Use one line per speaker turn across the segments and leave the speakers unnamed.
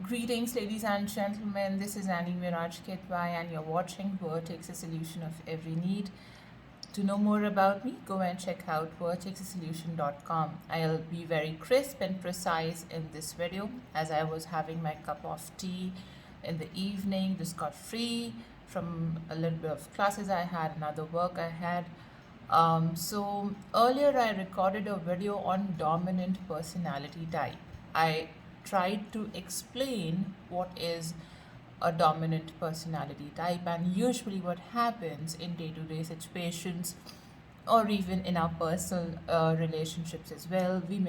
Greetings, ladies and gentlemen. This is Meraj Kidwai, and you're watching Vertex, a solution of every need. To know more about me, go and check out vertexasolution.com. I'll be very crisp and precise in this video as I was having my cup of tea in the evening, just got free from a little bit of classes I had, another work I had. So earlier I recorded a video on dominant personality type. I tried to explain what is a dominant personality type and usually what happens in day-to-day situations or even in our personal relationships as well. We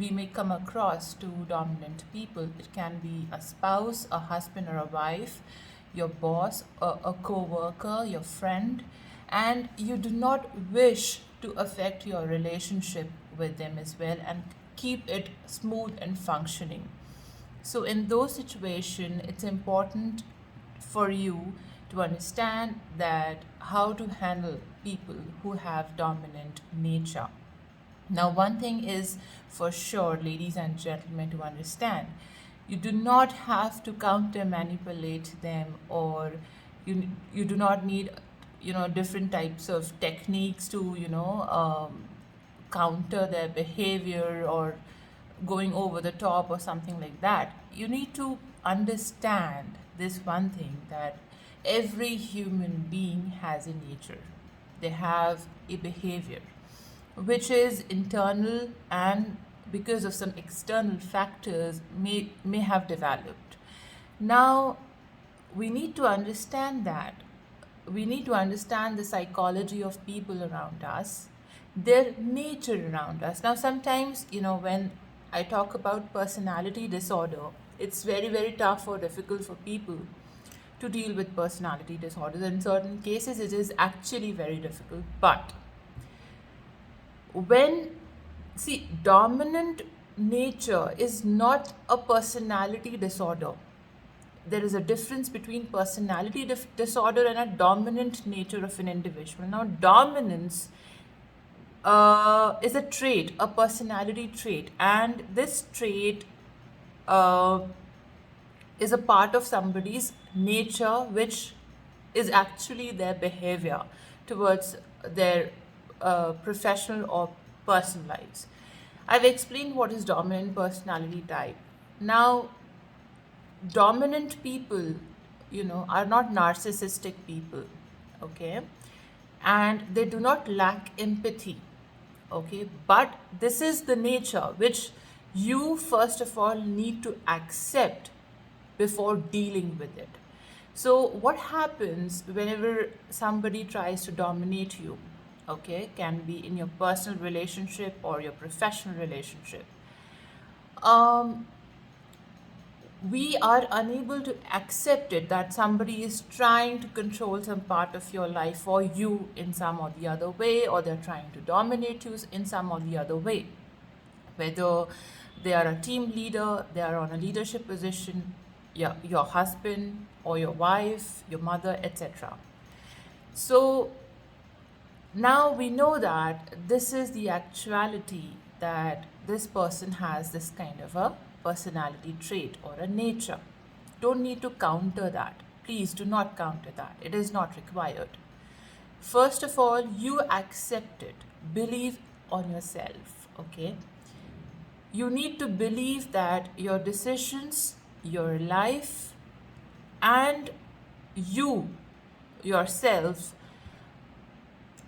may come across two dominant people. It can be a spouse, a husband or a wife, your boss, a co-worker, your friend, and you do not wish to affect your relationship with them as well and keep it smooth and functioning. So in those situations, it's important for you to understand that how to handle people who have dominant nature. Now, one thing is for sure, ladies and gentlemen, to understand, you do not have to counter manipulate them, or you do not need different types of techniques to counter their behavior or going over the top or something like that. You need to understand this one thing, that every human being has a nature. They have a behavior which is internal and because of some external factors may have developed. Now we need to understand that. We need to understand the psychology of people around us, their nature around us. Now, sometimes, when I talk about personality disorder, it's very, very tough or difficult for people to deal with personality disorders. In certain cases, it is actually very difficult. But when, see, dominant nature is not a personality disorder. There is a difference between personality disorder and a dominant nature of an individual. Now, dominance is a trait, a personality trait, and this trait uh, is a part of somebody's nature, which is actually their behavior towards their professional or personal lives. I've explained what is dominant personality type. Now, dominant people, are not narcissistic people, okay? And they do not lack empathy, okay? But this is the nature which you first of all need to accept before dealing with it. So, what happens whenever somebody tries to dominate you, okay? Can be in your personal relationship or your professional relationship. We are unable to accept it that somebody is trying to control some part of your life for you in some or the other way, or they're trying to dominate you in some or the other way. Whether they are a team leader, they are on a leadership position, your husband or your wife, your mother, etc. So now we know that this is the actuality, that this person has this kind of a personality trait or a nature. Don't need to counter that. Please do not counter that. It is not required. First of all, you accept it. Believe on yourself, okay? You need to believe that your decisions, your life, and you yourself,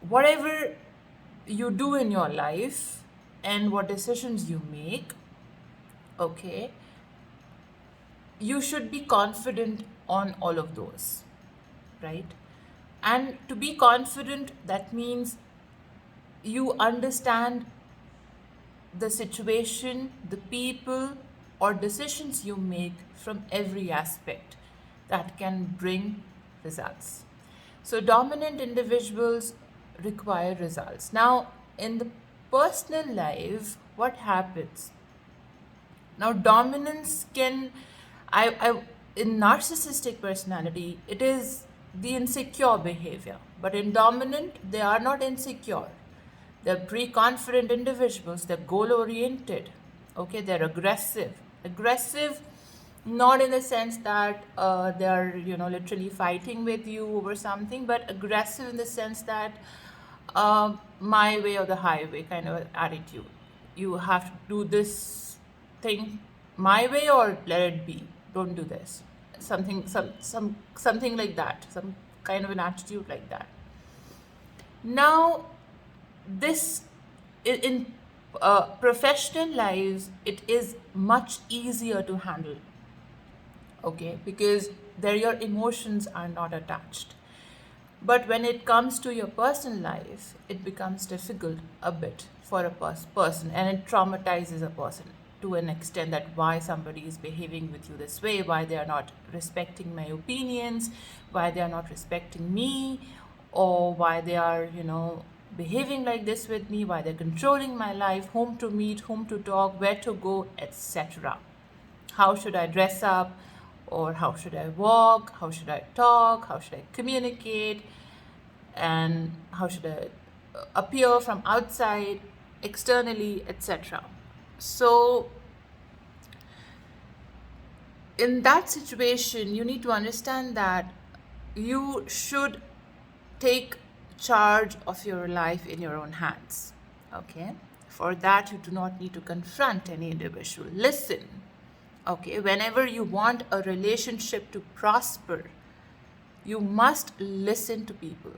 whatever you do in your life and what decisions you make, okay, you should be confident on all of those, right? And to be confident, that means you understand the situation, the people, or decisions you make from every aspect that can bring results. So, dominant individuals require results. Now, in the personal life, what happens? Now, dominance can, in narcissistic personality, it is the insecure behavior. But in dominant, they are not insecure. They're pre-confident individuals. They're goal-oriented. Okay, they're aggressive. Aggressive Not in the sense that they're literally fighting with you over something, but aggressive in the sense that my way or the highway kind of attitude. You have to do this thing my way or let it be. Don't do this. Something like that. Some kind of an attitude like that. Now, this in professional lives, it is much easier to handle, okay, because there your emotions are not attached. But when it comes to your personal life, it becomes difficult a bit for a person, and it traumatizes a person to an extent that why somebody is behaving with you this way, why they are not respecting my opinions, why they are not respecting me, or why they are, behaving like this with me, why they're controlling my life, whom to meet, whom to talk, where to go, etc. How should I dress up, or how should I walk, how should I talk, how should I communicate, and how should I appear from outside, externally, etc. So, in that situation, you need to understand that you should take charge of your life in your own hands. Okay? For that, you do not need to confront any individual. Listen. Okay? Whenever you want a relationship to prosper, you must listen to people.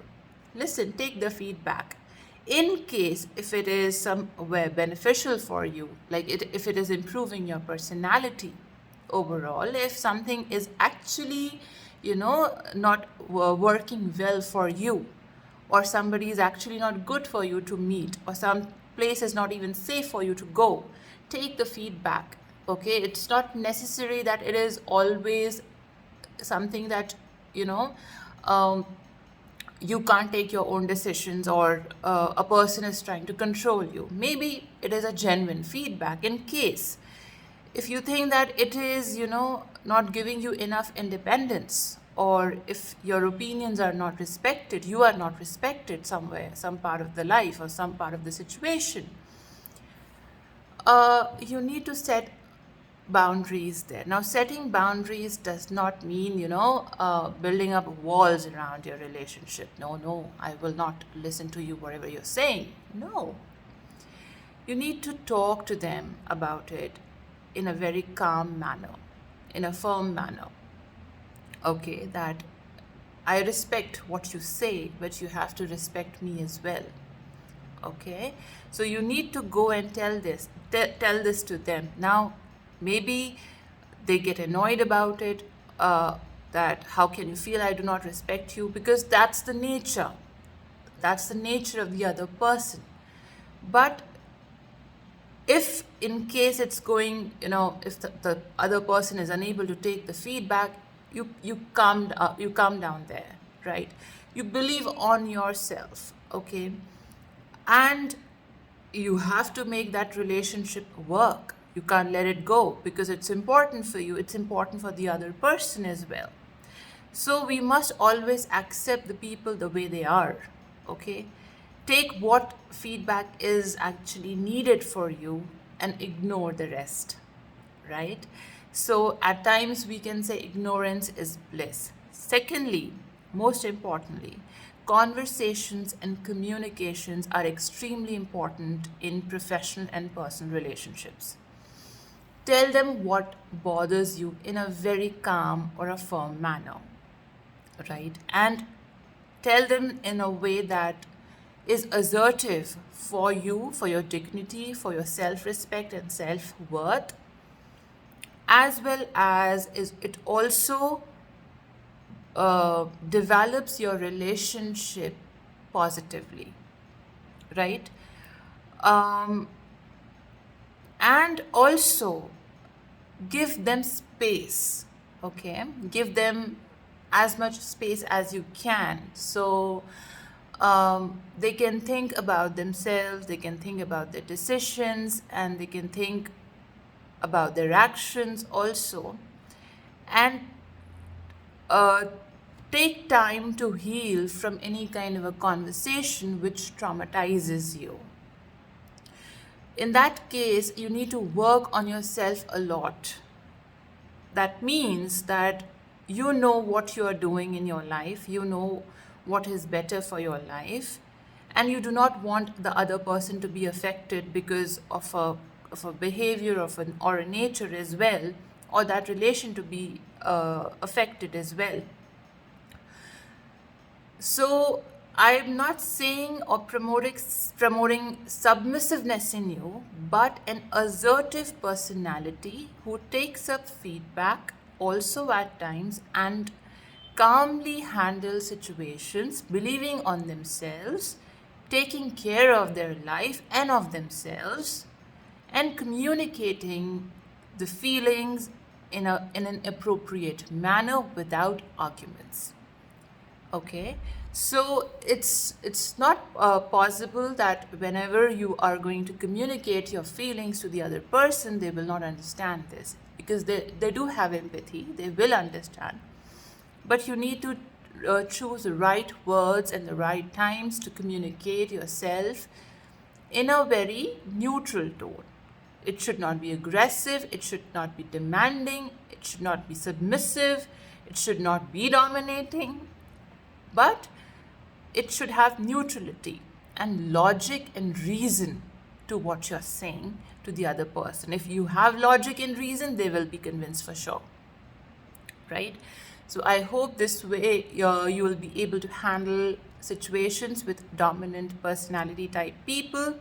Listen, take the feedback. In case if it is somewhere beneficial for you, like if it is improving your personality overall, if something is actually, not working well for you, or somebody is actually not good for you to meet, or some place is not even safe for you to go, take the feedback. Okay, it's not necessary that it is always something that you know um, you can't take your own decisions, or a person is trying to control you. Maybe it is a genuine feedback. In case if you think that it is not giving you enough independence, or if your opinions are not respected, you are not respected somewhere, some part of the life or some part of the situation, you need to set boundaries there. Now, setting boundaries does not mean, building up walls around your relationship. No, no, I will not listen to you, whatever you're saying. No. You need to talk to them about it in a very calm manner, in a firm manner. Okay, that I respect what you say, but you have to respect me as well. Okay, so you need to go and tell this to them. Now, maybe they get annoyed about it, that how can you feel I do not respect you, because that's the nature of the other person. But if in case it's going, if the other person is unable to take the feedback, you calm down there, right? You believe on yourself, okay? And you have to make that relationship work. You can't let it go, because it's important for you, it's important for the other person as well. So we must always accept the people the way they are, okay? Take what feedback is actually needed for you and ignore the rest, right? So at times we can say ignorance is bliss. Secondly, most importantly, conversations and communications are extremely important in professional and personal relationships. Tell them what bothers you in a very calm or a firm manner, right? And tell them in a way that is assertive for you, for your dignity, for your self respect and self worth, as well as it also develops your relationship positively, right? Um, and also give them space, okay? Give them as much space as you can, so they can think about themselves, they can think about their decisions, and they can think about their actions also, and uh, take time to heal from any kind of a conversation which traumatizes you. In that case, you need to work on yourself a lot. That means that you know what you are doing in your life, you know what is better for your life, and you do not want the other person to be affected because of a behavior or a nature as well, or that relation to be affected as well. So I'm not saying or promoting submissiveness in you, but an assertive personality who takes up feedback also at times and calmly handles situations, believing on themselves, taking care of their life and of themselves, and communicating the feelings in an appropriate manner without arguments. Okay, so it's not possible that whenever you are going to communicate your feelings to the other person, they will not understand this, because they do have empathy, they will understand. But you need to choose the right words and the right times to communicate yourself in a very neutral tone. It should not be aggressive, it should not be demanding, it should not be submissive, it should not be dominating, but it should have neutrality and logic and reason to what you're saying to the other person. If you have logic and reason, they will be convinced for sure, right? So I hope this way you will be able to handle situations with dominant personality type people,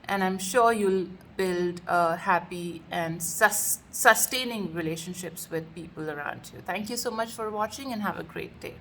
and I'm sure you'll build happy and sustaining relationships with people around you. Thank you so much for watching and have a great day.